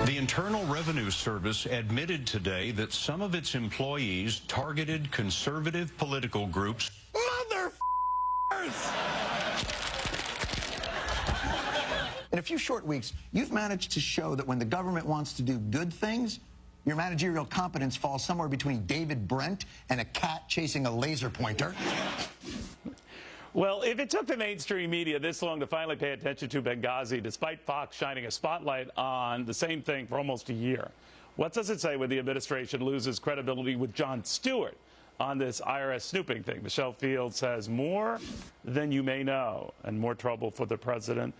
The Internal Revenue Service admitted today that some of its employees targeted conservative political groups. In a few short weeks, you've managed to show that when the government wants to do good things, your managerial competence falls somewhere between David Brent and a cat chasing a laser pointer. Well, if it took the mainstream media this long to finally pay attention to Benghazi, despite Fox shining a spotlight on the same thing for almost a year, what does it say when the administration loses credibility with Jon Stewart on this IRS snooping thing? Michelle Fields says more than you may know, and more trouble for the president,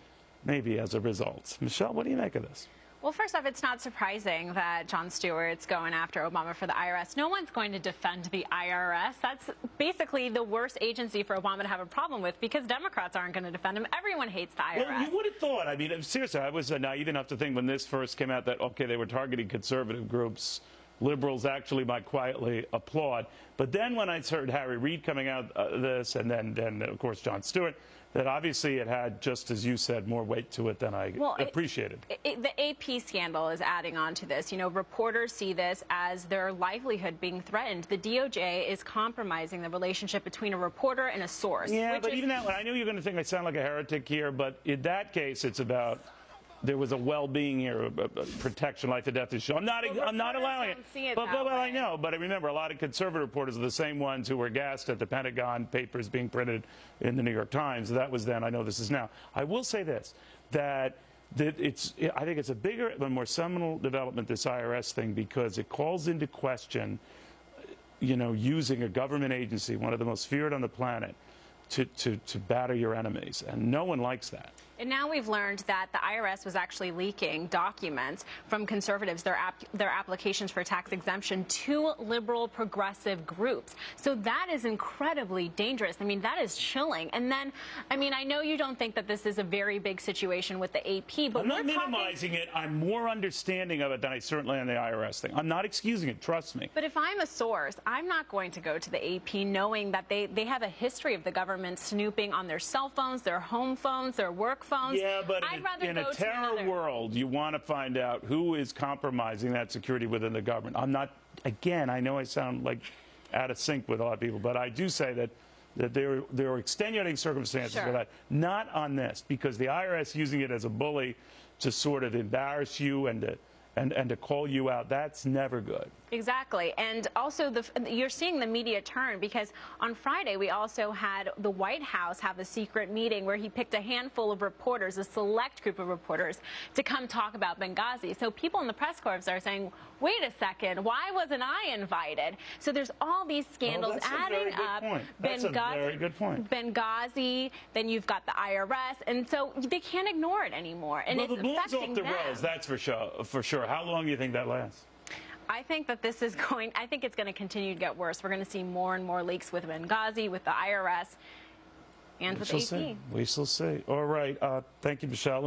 maybe as a result. Michelle, what do you make of this? Well, first off, it's not surprising that Jon Stewart's going after Obama for the IRS. No one's going to defend the IRS. That's basically the worst agency for Obama to have a problem with, because Democrats aren't going to defend him. Everyone hates the IRS. Well, you would have thought. I mean, seriously, I was naive enough to think when this first came out that, okay, they were targeting conservative groups. Liberals actually might quietly applaud. But then when I heard Harry Reid coming out this, and then, of course, Jon Stewart, that obviously it had, just as you said, more weight to it than I appreciated. The AP scandal is adding on to this. You know, reporters see this as their livelihood being threatened. The DOJ is compromising the relationship between a reporter and a source. Yeah, but even that one, I knew you were going to think I sound like a heretic here, but in that case, it's about there was a well-being here, a protection, life and death issue. I'm not allowing it. But I know. But I remember a lot of conservative reporters are the same ones who were gassed at the Pentagon papers being printed in the New York Times. That was then. I know this is now. I will say this, that I think it's a bigger and more seminal development, this IRS thing, because it calls into question, you know, using a government agency, one of the most feared on the planet, to batter your enemies. And no one likes that. And now we've learned that the IRS was actually leaking documents from conservatives, their applications for tax exemption, to liberal progressive groups. So that is incredibly dangerous. I mean, that is chilling. And then, I mean, I know you don't think that this is a very big situation with the AP, but I'm not minimizing it. I'm more understanding of it than I certainly am the IRS thing. I'm not excusing it, trust me. But if I'm a source, I'm not going to go to the AP knowing that they have a history of the government snooping on their cell phones, their home phones, their work phones. Yeah, but in a terror world, you want to find out who is compromising that security within the government. I'm not, again, I know I sound like out of sync with a lot of people, but I do say that there are extenuating circumstances for that. Not on this, because the IRS using it as a bully to sort of embarrass you and to call you out, that's never good. Exactly. And also, you're seeing the media turn, because on Friday we also had the White House have a secret meeting where he picked a handful of reporters, a select group of reporters, to come talk about Benghazi. So people in the press corps are saying, wait a second, why wasn't I invited? So there's all these scandals adding up. That's a very good point. Benghazi, then you've got the IRS, and so they can't ignore it anymore. And well, it's the balloon's affecting off the them. rails, that's for sure. How long do you think that lasts? I think that this is I think it's going to continue to get worse. We're going to see more and more leaks with Benghazi, with the IRS, and with AP. We shall see. All right. Thank you, Michelle.